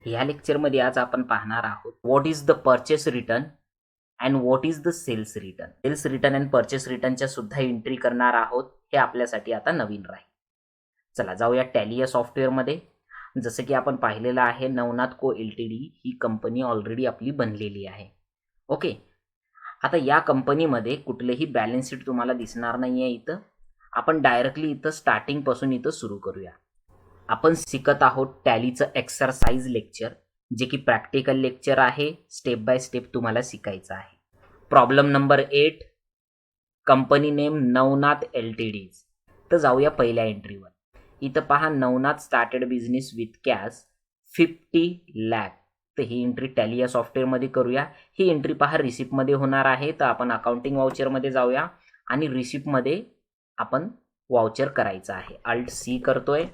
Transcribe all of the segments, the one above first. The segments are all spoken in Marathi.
ह्या लेक्चरमध्ये आज आपण पाहणार आहोत what is the purchase return and what is the sales return. Sales return and purchase रिटर्नच्या सुद्धा एंट्री करणार आहोत. हे आपल्यासाठी आता नवीन राहील. चला जाऊया टॅली या सॉफ्टवेअरमध्ये. जसं की आपण पाहिलेलं आहे नवनाथ को एलटीडी ही कंपनी ऑलरेडी आपली बनलेली आहे. ओके, आता या कंपनीमध्ये कुठलेही बॅलन्स शीट तुम्हाला दिसणार नाही आहे. इथं आपण डायरेक्टली इथं स्टार्टिंग पासून इथं सुरू करूया. आपण शिकत आहोत टॅलीचं एक्सरसाइज लेक्चर, जे की प्रॅक्टिकल लेक्चर आहे. स्टेप बाय स्टेप तुम्हाला शिकायचं आहे. Problem number 8, company name Navnath एलटीडीज. तर जाऊया पहिल्या एंट्रीवर. इथं पहा Navnath started business with cash 50 lakh. तर ही एंट्री टॅली या सॉफ्टवेअरमध्ये करूया. ही एंट्री पहा रिसिप्टमध्ये होणार आहे. तर आपण अकाउंटिंग वाउचरमध्ये जाऊया आणि रिसिप्टमध्ये आपण वाउचर करायचं आहे. अल्ट सी करतोय.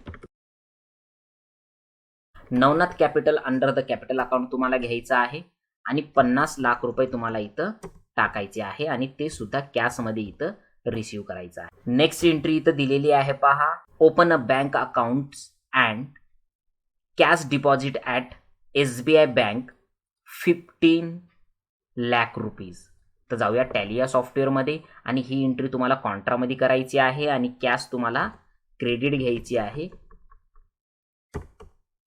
Navnath capital under the capital account तुम्हाला घ्यायचं आहे आणि 50 लाख रुपये तुम्हाला इथं टाकायचे आहे आणि ते सुद्धा कॅशमध्ये इथं रिसीव्ह करायचं आहे. नेक्स्ट एंट्री इथं दिलेली आहे पहा, open a bank account and cash deposit at SBI bank 15 lakh rupees. तर जाऊया टॅली या सॉफ्टवेअरमध्ये आणि ही एंट्री तुम्हाला कॉन्ट्रामध्ये करायची आहे आणि कॅश तुम्हाला क्रेडिट घ्यायची आहे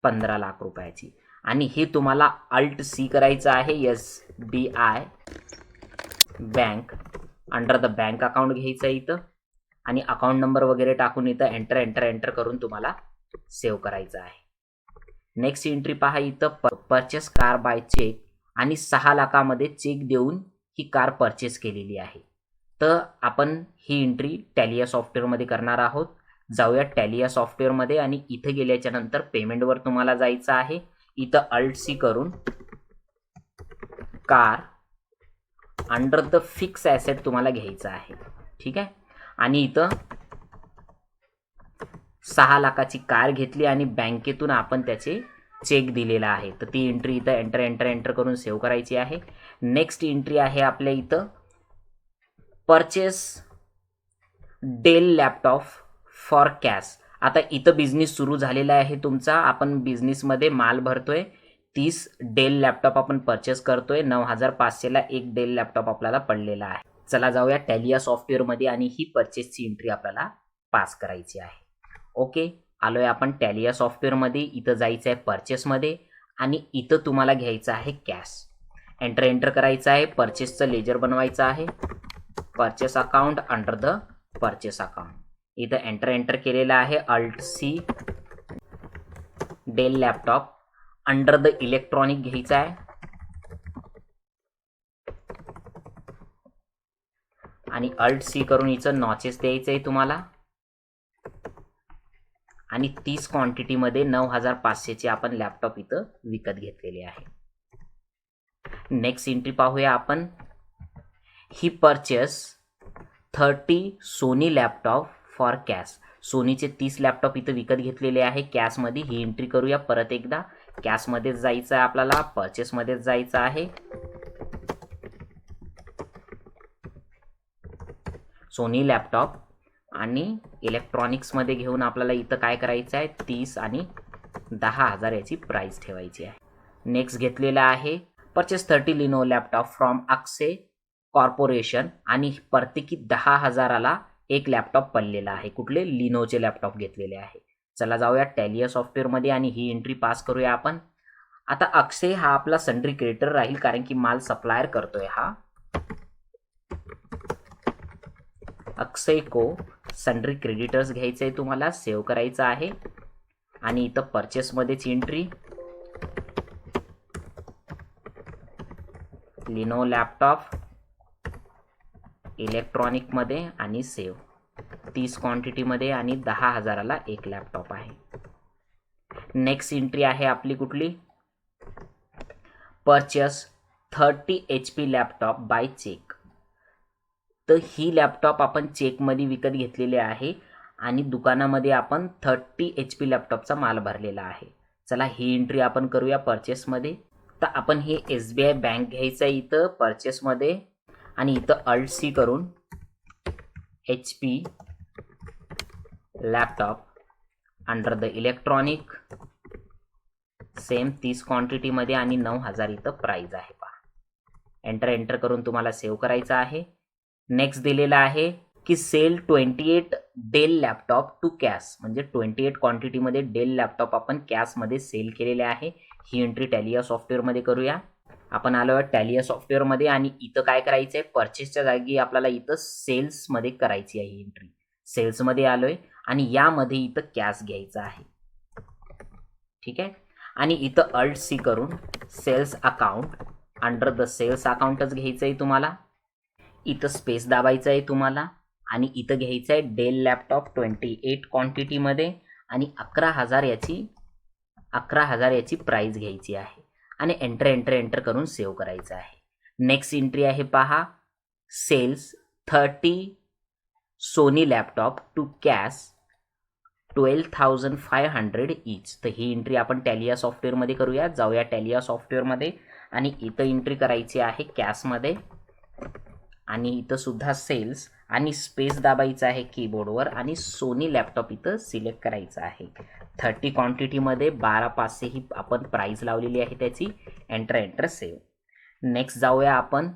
15 लाख रुपयाची आणि हे तुम्हाला अल्ट सी करायचं आहे. SBI bank under the bank account घ्यायचं इथं आणि अकाउंट नंबर वगैरे टाकून इथं एंटर करून तुम्हाला सेव्ह करायचं आहे. नेक्स्ट एंट्री पहा, इथं परचेस कार बाय चेक आणि 6 लाखामध्ये चेक देऊन ही कार परचेस केलेली आहे. तर आपण ही एंट्री टॅली या सॉफ्टवेअरमध्ये करणार आहोत. जाऊया टॅली या सॉफ्टवेअरमध्ये आणि इथे गेल्याच्या नंतर पेमेंटवर तुम्हाला जायचं आहे. इथं अल्ट सी करून car under the fix asset तुम्हाला घ्यायचं आहे. ठीक आहे, आणि इथं 6 लाखाची कार घेतली आणि बँकेतून आपण त्याचे चेक दिलेला आहे. तर ती एंट्री इथं एंटर करून सेव्ह करायची आहे. नेक्स्ट एंट्री आहे आपल्या इथं purchase Dell laptop for cash. आता इथं बिझनेस सुरू झालेला आहे तुमचा. आपण बिझनेसमध्ये माल भरतोय. 30 डेल लॅपटॉप आपण परचेस करतोय. 9500ला एक डेल लॅपटॉप आपल्याला पडलेला आहे. चला जाऊया टॅली या सॉफ्टवेअरमध्ये आणि ही परचेसची एंट्री आपल्याला पास करायची आहे. ओके, आलोय आपण टॅली या सॉफ्टवेअरमध्ये. इथं जायचं आहे परचेसमध्ये आणि इथं तुम्हाला घ्यायचं आहे कॅश. एंटर करायचं आहे. परचेसचं लेजर बनवायचं आहे. Purchase account under the purchase account. इथं एंटर केलेलं आहे. Alt C Dell laptop under the electronic घ्यायचं आहे आणि अल्ट सी करून इथं नॉचेस द्यायचं आहे तुम्हाला आणि 30 क्वांटिटीमध्ये 9500चे आपण लॅपटॉप इथं विकत घेतलेले आहे. नेक्स्ट एंट्री पाहूया आपण. ही purchase 30 Sony laptop for cash. सोनीचे 30 लॅपटॉप इथं विकत घेतलेले आहे कॅशमध्ये. ही एंट्री करूया परत एकदा. कॅशमध्येच जायचं आहे आपल्याला, परचेसमध्येच जायचं आहे. सोनी लॅपटॉप आणि इलेक्ट्रॉनिक्समध्ये घेऊन आपल्याला इथं काय करायचं आहे, 30 आणि 10,000 याची प्राइस ठेवायची आहे. नेक्स्ट घेतलेला आहे purchase 30 Lenovo laptop from Akshay corporation आणि प्रत्येकी 10,000ला एक लॅपटॉप पडलेला आहे. कुठले? लिनोचे लॅपटॉप घेतलेले आहे. चला जाऊया टॅली या सॉफ्टवेअरमध्ये आणि ही एंट्री पास करूया आपण. आता अक्षय हा आपला सन्ड्री क्रेडिटर राहील कारण की माल सप्लायर करतोय हा. अक्षय को सन्ड्री क्रेडिटर्स घ्यायचं आहे तुम्हाला, सेव्ह करायचं आहे आणि इथं परचेसमध्येच एंट्री लिनो लॅपटॉप इलेक्ट्रॉनिकमध्ये आणि सेव्ह 30 क्वांटिटीमध्ये आणि 10,000ला एक लॅपटॉप आहे. नेक्स्ट एंट्री आहे आपली कुठली, purchase 30 HP laptop by cheque. तर ही लॅपटॉप आपण चेकमध्ये विकत घेतलेले आहे आणि दुकानामध्ये आपण 30 HP लॅपटॉपचा माल भरलेला आहे. चला ही एंट्री आपण करूया परचेसमध्ये. तर आपण हे SBI बँक घ्यायचं आहे इथं परचेसमध्ये आणि इथं अल्ट सी करून HP laptop under the electronic same 30 क्वांटिटीमध्ये आणि 9,000 इथं प्राइस आहे पहा. एंटर करून तुम्हाला सेव्ह करायचं आहे. नेक्स्ट दिलेला आहे की sale 28 Dell laptop to cash, म्हणजे 28 क्वांटिटीमध्ये डेल लॅपटॉप आपण कॅशमध्ये सेल केलेले आहे. ही एंट्री टॅलिया सॉफ्टवेअरमध्ये करूया. आपण आलो आहे टॅलिया सॉफ्टवेअरमध्ये आणि इथं काय करायचं आहे, परचेसच्या जागी आपल्याला इथं सेल्समध्ये करायची आहे ही एंट्री. सेल्समध्ये आलोय आणि यामध्ये इथं कॅश घ्यायचा आहे. ठीक आहे. आणि इथं अल्ट सी करून sales account, under the sales अकाउंटच घ्यायचं आहे तुम्हाला. इथं स्पेस दाबायचं आहे तुम्हाला आणि इथं घ्यायचं आहे डेल लॅपटॉप 28 क्वांटिटीमध्ये आणि 11,000 याची प्राइस घ्यायची आहे आणि एंटर करून सेव्ह करायचं आहे. नेक्स्ट एंट्री आहे पहा, sales 30 Sony laptop to cash 12,500 each. तर ही एंट्री आपण टॅलिया सॉफ्टवेअरमध्ये करूया. जाऊया टॅलिया सॉफ्टवेअरमध्ये आणि इथं एंट्री करायची आहे कॅशमध्ये आणि इथं सुद्धा सेल्स आणि स्पेस दाबायचं आहे कीबोर्डवर आणि सोनी लॅपटॉप इथं सिलेक्ट करायचं आहे. 30 क्वांटिटीमध्ये 12,500 ही आपण प्राइस लावलेली आहे त्याची. Enter save. नेक्स्ट जाऊया आपण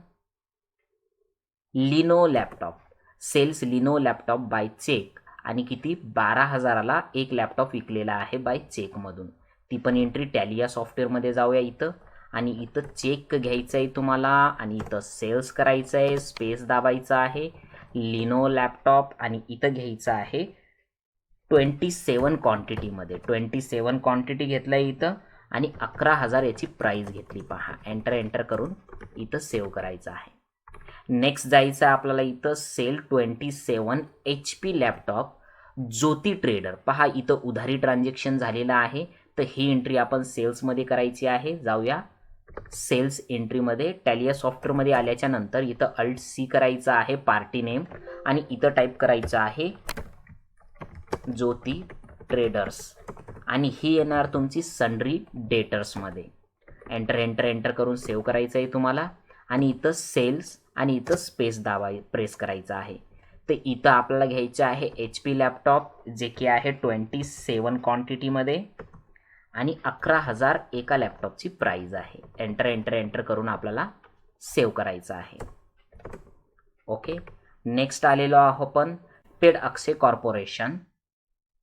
Lenovo laptop, sales Lenovo laptop by cheque आणि किती 12,000ला एक लॅपटॉप विकलेला आहे बाय चेकमधून. ती पण एंट्री टॅलिया सॉफ्टवेअरमध्ये जाऊया इथं आणि इथं चेक घ्यायचं आहे तुम्हाला आणि इथं सेल्स करायचं आहे, स्पेस दाबायचं आहे, लिनो लॅपटॉप आणि इथं घ्यायचं आहे 27 क्वांटिटीमध्ये. 27 क्वांटिटी घेतलं आहे इथं आणि 11,000 याची प्राइस घेतली पहा. एंटर करून इथं सेव्ह करायचं आहे. नेक्स्ट जायचं आहे आपल्याला इथं सेल 27 HP लॅपटॉप ज्योती ट्रेडर. पहा इथं उधारी ट्रान्झॅक्शन झालेलं आहे, तर ही एंट्री आपण सेल्समध्ये करायची आहे. जाऊया सेल्स एंट्रीमध्ये. टॅलिया सॉफ्टवेअरमध्ये आल्याच्या नंतर इथं अल्ट सी करायचं आहे पार्टी नेम आणि इथं टाईप करायचं आहे ज्योती ट्रेडर्स आणि ही येणार तुमची सन्ड्री डेटर्समध्ये. एंटर करून सेव्ह करायचं आहे तुम्हाला आणि इथं सेल्स आणि इथं स्पेस प्रेस करायचं आहे. तर इथं आपल्याला घ्यायचं आहे HP लॅपटॉप जे की आहे 27 क्वांटिटीमध्ये आणि 11,000 एका लॅपटॉपची प्राइस आहे. एंटर करून आपल्याला सेव्ह करायचं आहे. ओके. नेक्स्ट आलेलो आहोत आपण paid Akshay corporation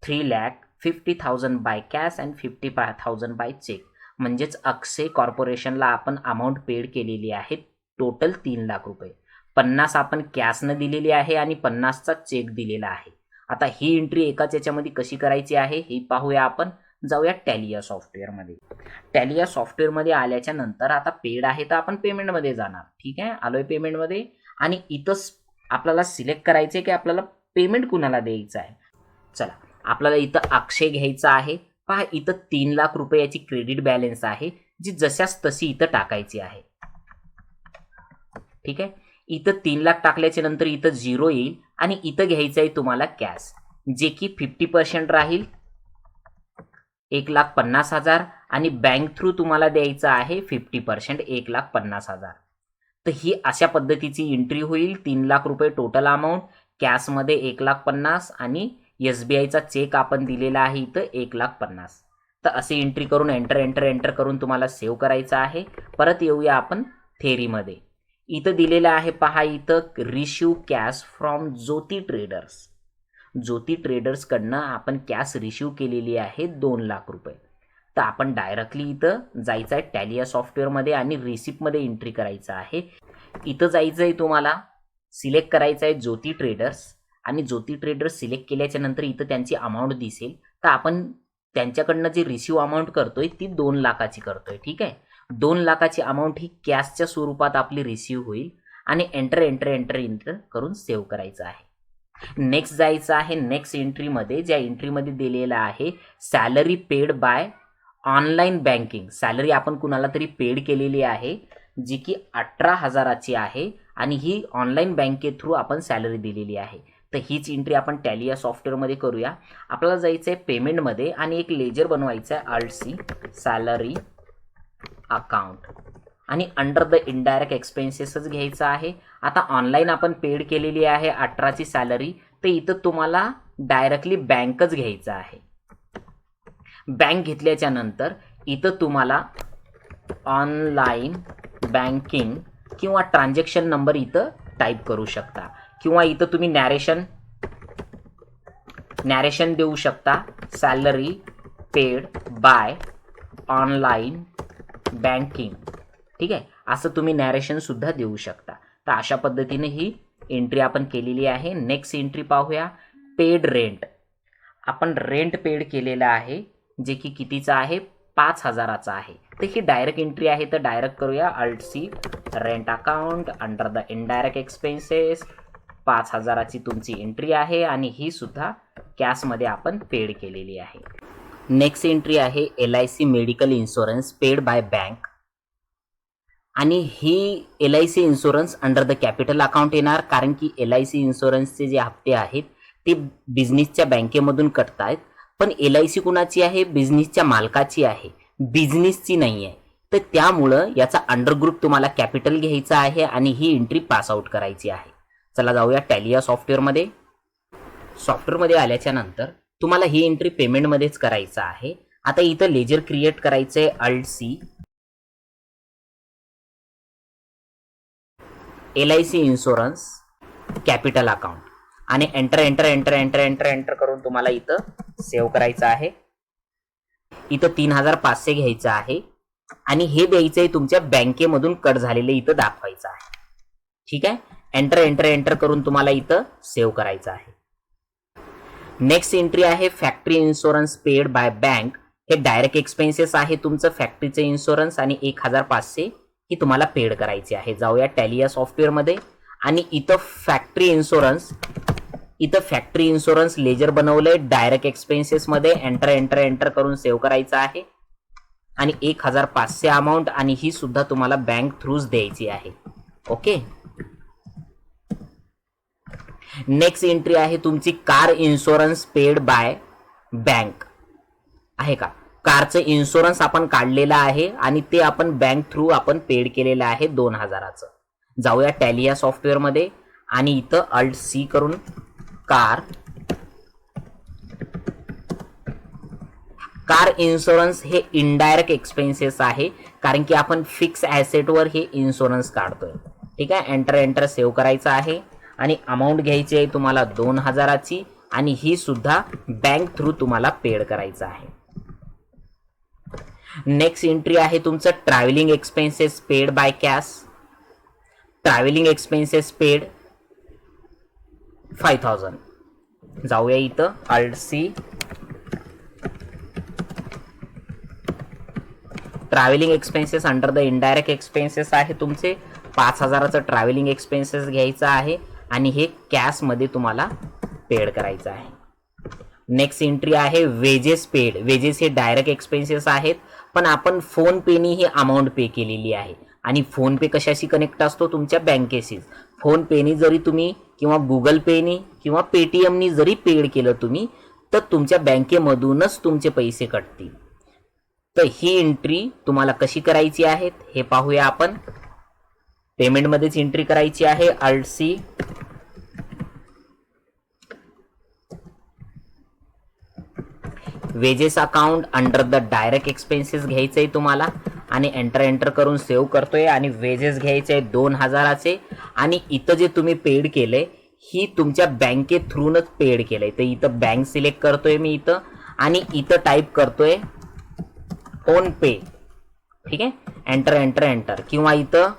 3,50,000 by cash and 55,000 by cheque. म्हणजेच अक्षय कॉर्पोरेशनला आपण अमाऊंट पेड केलेली आहे टोटल 3 लाख रुपये. 50 आपण कॅशनं दिलेली आहे आणि 50चा चेक दिलेला आहे. आता ही एंट्री एकाच याच्यामध्ये कशी करायची आहे हे पाहूया आपण. जाऊया टॅलिया सॉफ्टवेअरमध्ये. टॅलिया सॉफ्टवेअरमध्ये आल्याच्या नंतर आता पेड आहे तर आपण पेमेंटमध्ये जाणार. ठीक आहे. आलोय पेमेंटमध्ये आणि इथं आपल्याला सिलेक्ट करायचे की आपल्याला पेमेंट कुणाला द्यायचं आहे. चला आपल्याला इथं अक्षय घ्यायचं आहे. पहा इथं 3 लाख रुपये याची क्रेडिट बॅलन्स आहे जी जशाच तशी इथं टाकायची आहे. ठीक आहे. इथं 3 लाख टाकल्याच्या नंतर इथं 0 येईल आणि इथं घ्यायचं आहे तुम्हाला कॅश जे की 50% राहील 1,50,000 आणि बँक थ्रू तुम्हाला द्यायचं आहे 50% 1,50,000. तर ही अशा पद्धतीची एंट्री होईल. 3 लाख रुपये टोटल अमाऊंट, कॅशमध्ये 1,50,000 आणि SBIचा चेक आपण दिलेला आहे इथं 1,50,000. तर असे एंट्री करून एंटर करून तुम्हाला सेव्ह करायचं आहे. परत येऊया आपण थेरीमध्ये. इथं दिलेलं आहे पहा इथं receive cash from Jyoti traders. Jyoti ट्रेडर्सकडनं आपण कॅश रिसिव्ह केलेली आहे 2 लाख रुपये. तर आपण डायरेक्टली इथं जायचं आहे टॅलिया सॉफ्टवेअरमध्ये आणि रिसिप्टमध्ये एंट्री करायचं आहे. इथं जायचं आहे तुम्हाला, सिलेक्ट करायचं आहे ज्योती ट्रेडर्स आणि ज्योती ट्रेडर्स सिलेक्ट केल्याच्या नंतर इथं त्यांची अमाऊंट दिसेल. तर आपण त्यांच्याकडनं जे रिसिव्ह अमाऊंट करतोय ती 2 लाखाची करतोय. ठीक आहे. 2 लाखाची अमाऊंट ही कॅशच्या स्वरूपात आपली रिसिव्ह होईल आणि एंटर करून सेव्ह करायचं आहे. नेक्स्ट जायचं आहे नेक्स्ट एंट्रीमध्ये. ज्या एंट्रीमध्ये दिलेलं आहे salary paid by online banking. Salary आपण कुणाला तरी पेड केलेली आहे जी की 18,000ची आहे आणि ही ऑनलाईन बँके थ्रू आपण सॅलरी दिलेली आहे. तर हीच एंट्री आपण टॅलिया सॉफ्टवेअरमध्ये करूया. आपल्याला जायचं आहे पेमेंटमध्ये आणि एक लेजर बनवायचं आहे अल्ट सी सॅलरी अकाउंट आणि अंडर द इनडायरेक्ट एक्सपेन्सेसच घ्यायचं आहे. आता ऑनलाईन आपण पेड केलेली आहे 18ची सॅलरी, तर इथं तुम्हाला डायरेक्टली बँकच घ्यायचं आहे. बँक घेतल्याच्या नंतर इथं तुम्हाला ऑनलाईन बँकिंग किंवा ट्रान्झॅक्शन नंबर इथं टाईप करू शकता, किंवा इथं तुम्ही नॅरेशन देऊ शकता, salary paid by online banking. ठीक आहे, असं तुम्ही नॅरेशन सुद्धा देऊ शकता. तर अशा पद्धतीने ही एंट्री आपण केलेली आहे. नेक्स्ट एंट्री पाहूया, पेड रेंट. आपण रेंट पेड केलेलं आहे, जे की कितीचा आहे, 5,000चा आहे. तर ही डायरेक्ट एंट्री आहे, तर डायरेक्ट करूया. Alt C rent account under the indirect expenses. 5,000ची तुमची एंट्री आहे आणि ही सुद्धा कॅशमध्ये आपण पेड केलेली आहे. नेक्स्ट एंट्री आहे LIC medical insurance paid by bank, आणि ही LIC insurance under the capital account येणार, कारण की LIC इन्शुरन्सचे जे हप्ते आहेत ते बिझनेसच्या बँकेमधून कटत आहेत. पण LIC कुणाची आहे, बिझनेसच्या मालकाची आहे, बिझनेसची नाही आहे. तर त्यामुळं याचा अंडरग्रुप तुम्हाला कॅपिटल घ्यायचा आहे आणि ही एंट्री पास आउट करायची आहे. चला जाऊया टॅली या सॉफ्टवेअरमध्ये. सॉफ्टवेअरमध्ये आल्याच्या नंतर तुम्हाला ही एंट्री पेमेंटमध्येच करायचं आहे. आता इथं लेजर क्रिएट करायचं आहे. Alt C LIC insurance capital account आणि enter enter enter enter enter enter करून तुम्हाला इथं सेव्ह करायचं आहे. इथं 3,500 घ्यायचं आहे आणि हे द्यायचं आहे तुमच्या बँकेमधून कट झालेले इथं दाखवायचं आहे. ठीक आहे, एंटर एंटर एंटर करून तुम्हाला इथं सेव्ह करायचं आहे. नेक्स्ट एंट्री आहे factory insurance paid by bank. हे डायरेक्ट एक्सपेन्सेस आहे तुमचं फॅक्टरीचं इन्शुरन्स आणि 1,500 ही तुम्हाला पेड करायची आहे. जाऊया टॅली या सॉफ्टवेअरमध्ये आणि इथं फॅक्टरी इन्शुरन्स लेजर बनवलंय डायरेक्ट एक्सपेन्सेस मध्ये. एंटर एंटर एंटर करून सेव्ह करायचं आहे आणि 1,500 अमाऊंट, आणि ही सुद्धा तुम्हाला बँक थ्रूच द्यायची आहे. ओके, नेक्स्ट एंट्री आहे तुमची car insurance paid by bank. आहे का, कारचं इन्शुरन्स आपण काढलेलं आहे आणि ते आपण बँक थ्रू आपण पेड केलेलं आहे 2,000चं. जाऊया टॅली या सॉफ्टवेअरमध्ये आणि इथं अल्ट सी करून कार इन्शुरन्स हे इनडायरेक्ट एक्सपेन्सेस आहे, कारण की आपण फिक्स ॲसेटवर हे इन्शुरन्स काढतोय. ठीक आहे, एंटर एंटर सेव्ह करायचं आहे आणि अमाऊंट घ्यायची आहे तुम्हाला 2,000ची आणि ही सुद्धा बँक थ्रू तुम्हाला पेड करायचं आहे. नेक्स्ट एंट्री आहे तुमचं travelling expenses paid by cash. Travelling expenses paid 5,000. जाऊया इथं alt C travelling expenses under the indirect expenses आहे तुमचे. 5,000चं ट्रॅव्हलिंग एक्सपेन्सेस घ्यायचं आहे आणि हे कॅशमध्ये तुम्हाला पेड करायचं आहे. नेक्स्ट एंट्री आहे वेजेस पेड. वेजेस हे डायरेक्ट एक्सपेन्सेस आहेत, पण आपण फोन पेनी ही अमाऊंट पे केलेली आहे आणि फोन पे कशाशी कनेक्ट असतो, तुमच्या बँकेशी. फोन पेनी जरी तुम्ही किंवा गुगल पेनी किंवा पेटीएमनी जरी पेड केलं तुम्ही, तर तुमच्या बँकेमधूनच तुमचे पैसे कटतील. तर ही एंट्री तुम्हाला कशी करायची आहे हे पाहूया आपण. पेमेंटमध्येच एंट्री करायची आहे. Alt C wages account under the direct expenses घ्यायचंय तुम्हाला आणि एंटर एंटर करून सेव्ह करतोय आणि वेजेस घ्यायचे 2,000चे आणि इथं जे तुम्ही पेड केलंय ही तुमच्या बँके थ्रूनच पेड केलंय. तर इथं बँक सिलेक्ट करतोय मी इथं आणि इथं टाईप करतोय फोन पे. ठीक आहे, एंटर एंटर एंटर, किंवा इथं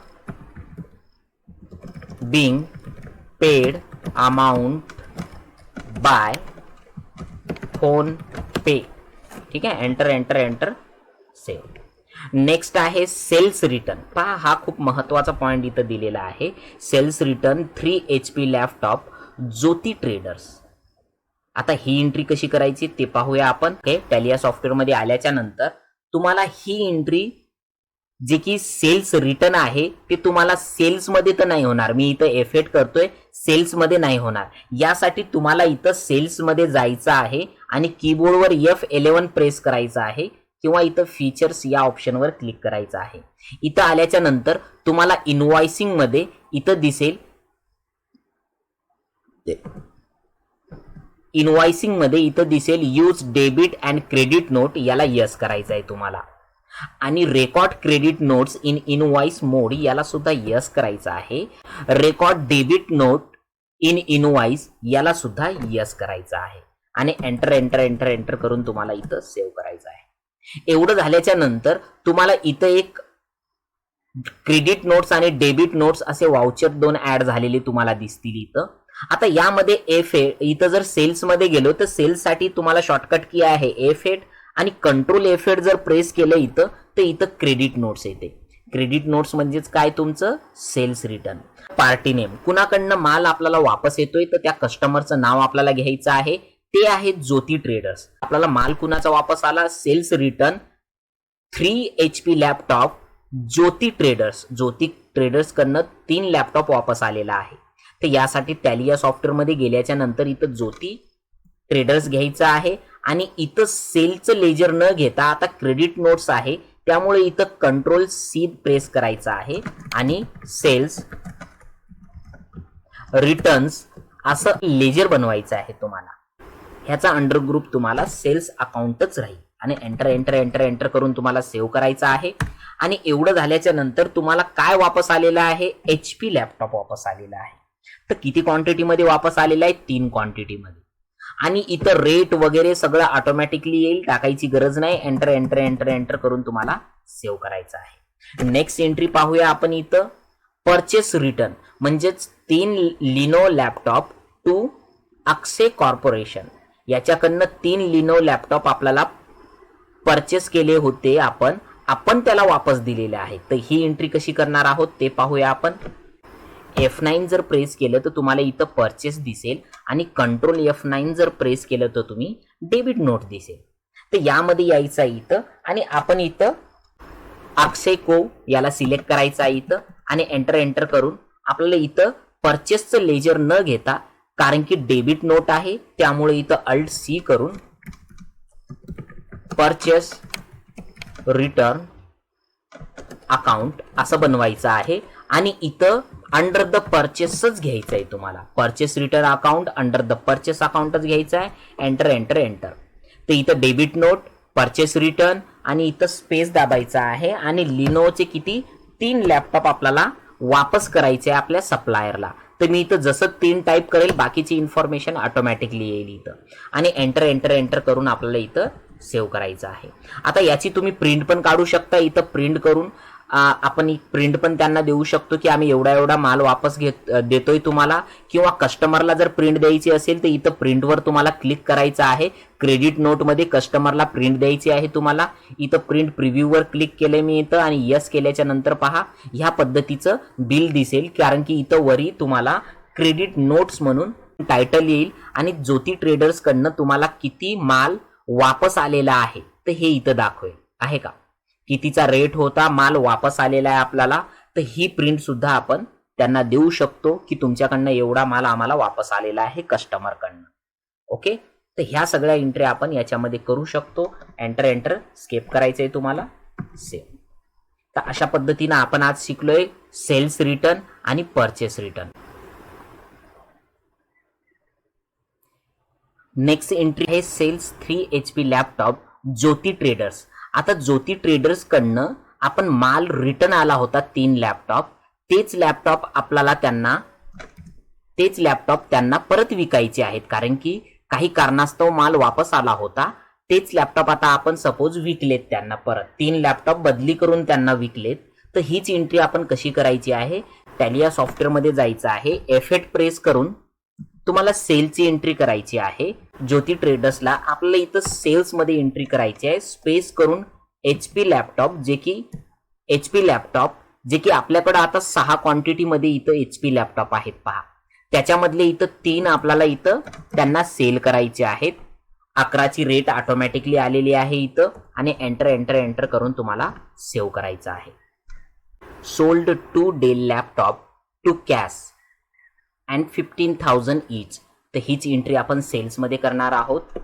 being paid amount by PhonePe. ठीक आहे, enter enter enter save. Next आहे सेल्स रिटर्न. पहा, हा खूप महत्वाचा पॉइंट इथं दिलेला आहे. Sales return 3 HP laptop Jyoti traders. आता ही एंट्री कशी करायची ते पाहूया आपण. टॅली या सॉफ्टवेअरमध्ये आल्याच्या नंतर तुम्हाला ही एंट्री जे की सेल्स रिटर्न आहे ते तुम्हाला सेल्समध्ये तर नाही होणार. मी इथं एफेक्ट करतोय, सेल्समध्ये नाही होणार. यासाठी तुम्हाला इथं सेल्समध्ये जायचं आहे आणि कीबोर्डवर F11 प्रेस करायचं आहे किंवा इथं फीचर्स या ऑप्शनवर क्लिक करायचं आहे. इथं आल्याच्या नंतर तुम्हाला इनवॉइसिंग मध्ये इथं दिसेल, इनवॉइसिंग मध्ये इथं दिसेल use debit and credit note. याला यस करायचं आहे तुम्हाला. आणि record credit notes in invoice mode याला सुद्धा यस करायचं आहे. Record debit note in invoice याला सुद्धा यस करायचं आहे आणि एंटर एंटर एंटर एंटर करून तुम्हाला इथं सेव्ह करायचं आहे. एवढं झाल्याच्या नंतर तुम्हाला इथं एक क्रेडिट नोट्स आणि डेबिट नोट्स असे वाउचर 2 ऍड झालेले तुम्हाला दिसतील इथं. आता यामध्ये इथं जर सेल्स मध्ये गेलो तर सेल्स साठी तुम्हाला शॉर्टकट की आहे F8 आणि कंट्रोल F8 जर प्रेस केलं इथं तर इथं क्रेडिट नोट्स येते. क्रेडिट नोट्स म्हणजेच काय तुमचं सेल्स रिटर्न. पार्टी नेम कुणाकडनं माल आपल्याला वापस येतोय तर त्या कस्टमरचं नाव आपल्याला घ्यायचं आहे. ते आहे ज्योती ट्रेडर्स. आपल्याला माल कुणाचा वापस आला cells return 3 HP laptop Jyoti traders. ज्योती ट्रेडर्स कडनं 3 लॅपटॉप वापस आलेला आहे. तर यासाठी टॅली या सॉफ्टवेअर मध्ये गेल्याच्या नंतर इथं ज्योती ट्रेडर्स घ्यायचं आहे आणि इथं सेलचं लेजर न घेता आता क्रेडिट नोट्स आहे त्यामुळे इथं कंट्रोल C प्रेस करायचा आहे आणि सेल्स रिटर्न्स असं लेजर बनवायचं आहे तुम्हाला. ह्याचा अंडर ग्रुप तुम्हाला सेल्स अकाउंटच राहील आणि एंटर एंटर एंटर एंटर करून तुम्हाला सेव्ह करायचं आहे. आणि एवढं झाल्याच्या नंतर तुम्हाला काय वापस आलेलं आहे HP लॅपटॉप वापस आलेला आहे. तर किती क्वांटिटी मध्ये वापस आलेला आहे 3 क्वांटिटी मध्ये. आणि इथं रेट वगैरे सगळं ऑटोमॅटिकली येईल टाकायची गरज नाही. एंटर एंटर एंटर एंटर करून तुम्हाला सेव्ह करायचं आहे. नेक्स्ट एंट्री पाहूया आपण इथं परचेस रिटर्न म्हणजेच 3 लिनो लॅपटॉप टू अक्षय कॉर्पोरेशन. याच्याकडनं 3 लिनो लॅपटॉप आपल्याला परचेस केले होते आपण त्याला वापस दिलेले आहेत. तर ही एंट्री कशी करणार आहोत ते पाहूया आपण. F9 जर प्रेस केलं तर तुम्हाला इथं परचेस दिसेल आणि कंट्रोल F9 जर प्रेस केलं तर तुम्ही डेबिट नोट दिसेल. तर यामध्ये यायचं इथं आणि आपण इथं अक्षय को याला सिलेक्ट करायचं आहे इथं आणि एंटर एंटर करून आपल्याला इथं परचेसचं लेजर न घेता कारण की डेबिट नोट आहे त्यामुळे इथं Alt C करून परचेस रिटर्न अकाउंट असं बनवायचं आहे आणि इथं अंडर द परचेसच घ्यायचं आहे तुम्हाला. Purchase return account under the purchase अकाउंटच घ्यायचं आहे. Enter enter enter. तर इथं डेबिट नोट परचेस रिटर्न आणि इथं स्पेस दाबायचा आहे आणि लिनोचे किती 3 लॅपटॉप आपल्याला वापस करायचे आहे आपल्या सप्लायरला. तर मी इथं जसं 3 टाईप करेल बाकीची इन्फॉर्मेशन ऑटोमॅटिकली येईल इथं आणि एंटर एंटर एंटर करून आपल्याला इथं सेव्ह करायचं आहे. आता याची तुम्ही प्रिंट पण काढू शकता. इथं प्रिंट करून आपण प्रिंट पण त्यांना देऊ शकतो की आम्ही एवढा एवढा माल वापस देतोय तुम्हाला. किंवा कस्टमरला जर प्रिंट द्यायची असेल तर इथं प्रिंटवर तुम्हाला क्लिक करायचं आहे. क्रेडिट नोट मध्ये कस्टमरला प्रिंट द्यायची आहे तुम्हाला. इथं प्रिंट प्रिव्ह्यूवर क्लिक केलंय मी इथं आणि यस केल्याच्या नंतर पहा ह्या पद्धतीचं बिल दिसेल कारण की इथं वरी तुम्हाला क्रेडिट नोट्स म्हणून टायटल येईल आणि ज्योती ट्रेडर्स कडनं तुम्हाला किती माल वापस आलेला आहे तर हे इथं दाखवेल आहे का. कितीचा रेट होता माल वापस आलेला आहे आपल्याला. तर ही प्रिंट सुद्धा आपण त्यांना देऊ शकतो की तुमच्याकडनं एवढा माल आम्हाला वापस आलेला आहे कस्टमरकडनं. ओके. तर ह्या सगळ्या एंट्री आपण याच्यामध्ये करू शकतो. एंटर एंटर स्केप करायचंय तुम्हाला सेव्ह. तर अशा पद्धतीनं आपण आज शिकलोय सेल्स रिटर्न आणि परचेस रिटर्न. नेक्स्ट एंट्री आहे cells 3 HP laptop Jyoti traders. आता ज्योती ट्रेडर्स कडनं आपण माल रिटर्न आला होता 3 लॅपटॉप. तेच लॅपटॉप त्यांना परत विकायचे आहेत कारण की काही कारणास्तव माल वापस आला होता. तेच लॅपटॉप आता आपण सपोज विकलेत त्यांना परत 3 लॅपटॉप बदली करून त्यांना विकलेत. तर हीच एंट्री आपण कशी करायची आहे टॅली या सॉफ्टवेअर मध्ये जायचं आहे. F8 प्रेस करून तुम्हाला सेलची एंट्री करायची आहे. ज्योती ट्रेडर्सला आपल्याला इथं सेल्स मध्ये एंट्री करायची आहे. स्पेस करून HP लॅपटॉप जे की आपल्याकडे आता 6 क्वांटिटी मध्ये इथं HP लॅपटॉप आहेत पहा. त्याच्यामधले इथं 3 आपल्याला इथं त्यांना सेल करायचे आहेत. 11ची रेट ऑटोमॅटिकली आलेली आहे इथं आणि एंटर एंटर एंटर करून तुम्हाला सेव्ह करायचं आहे. Sold 2 Dell laptop to cash and 15,000 each. तर हीच एंट्री आपण सेल्स मध्ये करणार आहोत.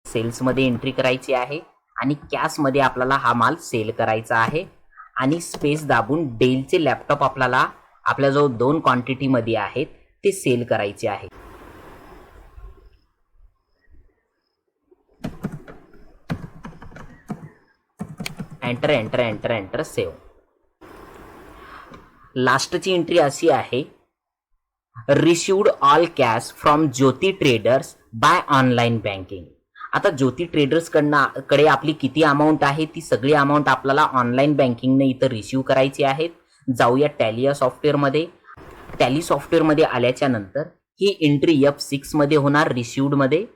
सेल्स मध्ये एंट्री करायची आहे आणि कॅश मध्ये आपल्याला हा माल सेल करायचा आहे आणि स्पेस दाबून डेलचे लॅपटॉप आपल्याला आपल्याजवळ 2 क्वांटिटी मध्ये आहेत ते सेल करायचे आहे. Enter enter enter enter save. लास्टची एंट्री अशी आहे, received all cash from Jyoti traders by online banking. आता ज्योती ट्रेडर्स कडे आपली किती अमाऊंट आहे ती सगळी अमाऊंट आपल्याला ऑनलाईन बँकिंगने इथं रिसिव्ह करायची आहे. जाऊया टॅली या सॉफ्टवेअरमध्ये. टॅली सॉफ्टवेअरमध्ये आल्याच्या नंतर ही एंट्री F6 मध्ये होणार, रिसिव्ड मध्ये.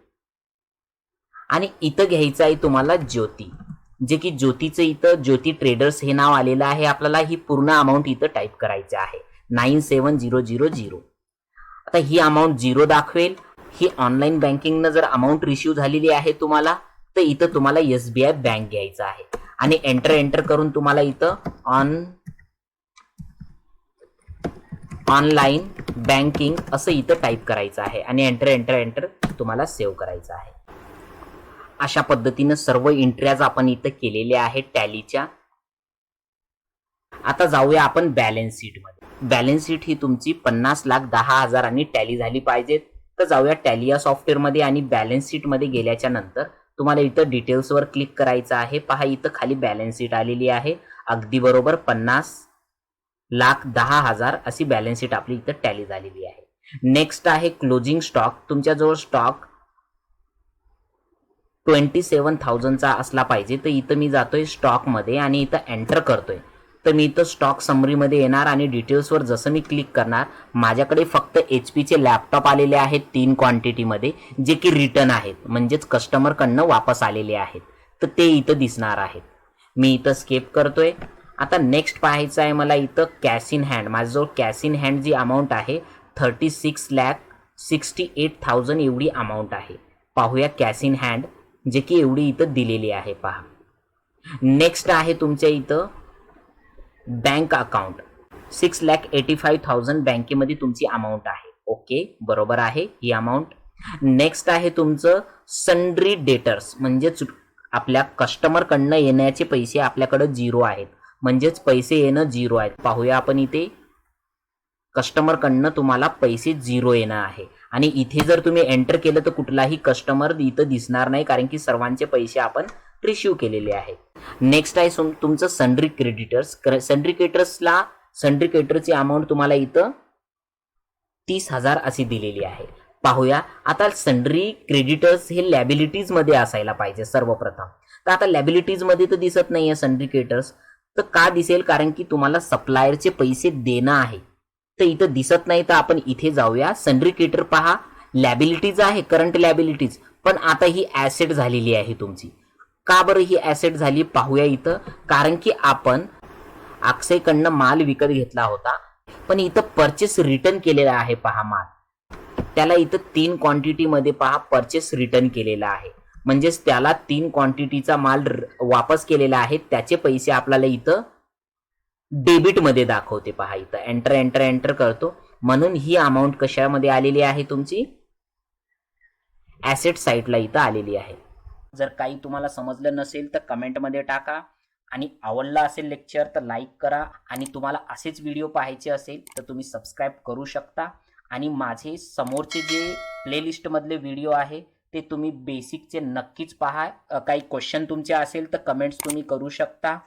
आणि इथं घ्यायचं आहे तुम्हाला ज्योती, जे की ज्योतीचं इथं ज्योती ट्रेडर्स हे नाव आलेलं आहे. आपल्याला ही पूर्ण अमाऊंट इथं टाईप करायची आहे 97000. आता ही अमाऊंट 0 दाखवेल. ही ऑनलाईन बँकिंगनं जर अमाऊंट रिसिव्ह झालेली आहे तुम्हाला, तर इथं तुम्हाला SBI बँक घ्यायचं आहे आणि एंटर एंटर करून तुम्हाला इथं ऑनलाईन बँकिंग असं इथं टाईप करायचं आहे आणि एंटर एंटर एंटर तुम्हाला सेव्ह करायचं आहे. अशा पद्धतीनं सर्व एंट्र्याज आपण इथं केलेल्या आहेत टॅलीच्या. आता जाऊया आपण बॅलन्स शीट मध्ये. बॅलन्स शीट ही तुमची 50,10,000 टॅली झाली पाहिजे. तर जाऊया टॅली या सॉफ्टवेअर मध्ये आणि बॅलन्स शीट मध्ये गेल्याच्या नंतर तुम्हाला इथं डिटेल्स वर क्लिक करायचं आहे. पहा इथं खाली बॅलन्स शीट आलेली आहे. अगदी बरोबर 50,10,000 अशी बॅलन्स शीट आपली इथं टॅली झालेली आहे. नेक्स्ट आहे क्लोजिंग स्टॉक. तुमच्याजवळ स्टॉक 27,000चा असला पाहिजे. तर इथं मी जातोय स्टॉक मध्ये आणि इथं एंटर करतोय. तर मी इथं स्टॉक समरी मध्ये येणार आणि डिटेल्सवर जसं मी क्लिक करणार, माझ्याकडे फक्त HP लॅपटॉप आलेले आहेत 3 क्वांटिटीमध्ये, जे की रिटर्न आहेत, म्हणजेच कस्टमर कडनं वापस आलेले आहेत. तर ते इथं दिसणार आहेत. मी इथं स्केप करतोय. आता नेक्स्ट पाहायचं आहे मला इथं कॅश इन हँड. माझ्याजवळ कॅश इन हँड जी अमाऊंट आहे 36,68,000 एवढी अमाऊंट आहे. पाहूया कॅश इन हँड, जे की एवढी इथं दिलेली आहे. पहा नेक्स्ट आहे तुमच्या इथं बँक अकाउंट 6,85,000 बँकेमध्ये तुमची अमाऊंट आहे. ओके, बरोबर आहे ही अमाऊंट. नेक्स्ट आहे तुमचं सन्ड्री डेटर्स, म्हणजेच आपल्या कस्टमर कडनं येण्याचे पैसे आपल्याकडे 0 आहेत, म्हणजेच पैसे येणं 0 आहेत. पाहूया आपण इथे कस्टमर कडनं तुम्हाला पैसे 0 येणं आहे आणि इथे जर तुम्ही एंटर केलं तर कुठलाही कस्टमर इथं दिसणार नाही, कारण की सर्वांचे पैसे आपण रिसिव्ह केलेले आहेत. नेक्स्ट आहे तुमचं सन्ड्री क्रेडिटर्स. सन्ड्री क्रेडिटर्सची अमाऊंट तुम्हाला इथं 30,000 अशी दिलेली आहे. पाहूया आता सन्ड्री क्रेडिटर्स हे लॅबिलिटीज मध्ये असायला पाहिजे सर्वप्रथम. तर आता लॅबिलिटीज मध्ये तर दिसत नाहीये सन्ड्री क्रेडिटर्स. तर का दिसेल? कारण की तुम्हाला सप्लायरचे पैसे देणं आहे, तर इथं दिसत नाही. तर आपण इथे जाऊया. सन्ड्री क्रेडिटर पहा, लॅबिलिटीज आहे, करंट लॅबिलिटीज, पण आता ही ऍसेट झालेली आहे तुमची. का बरं ही ऍसेट झाली? पाहूया इथं. कारण की आपण अक्षयकडनं माल विकत घेतला होता, पण इथं परचेस रिटर्न केलेला आहे. पहा माल, त्याला इथं 3 क्वांटिटी मध्ये पहा परचेस रिटर्न केलेला आहे, म्हणजेच त्याला 3 क्वांटिटीचा माल वापस केलेला आहे. त्याचे पैसे आपल्याला इथं डेबिट मध्ये दाखवते. पहा इथं एंटर एंटर एंटर करतो, म्हणून ही अमाऊंट कशामध्ये आलेली आहे तुमची ऍसेट साईडला इथं आलेली आहे. जर काही तुम्हाला समजलं नसेल तर कमेंटमध्ये टाका आणि आवडला असेल लेक्चर तर लाईक करा. आणि तुम्हाला असेच व्हिडिओ पाहायचे असेल तर तुम्ही सबस्क्राईब करू शकता. आणि माझे समोरचे जे प्लेलिस्ट मधले व्हिडिओ आहे ते तुम्ही बेसिकचे नक्कीच पहा. काही क्वेश्चन तुमचे असेल तर कमेंट्स तुम्ही करू शकता.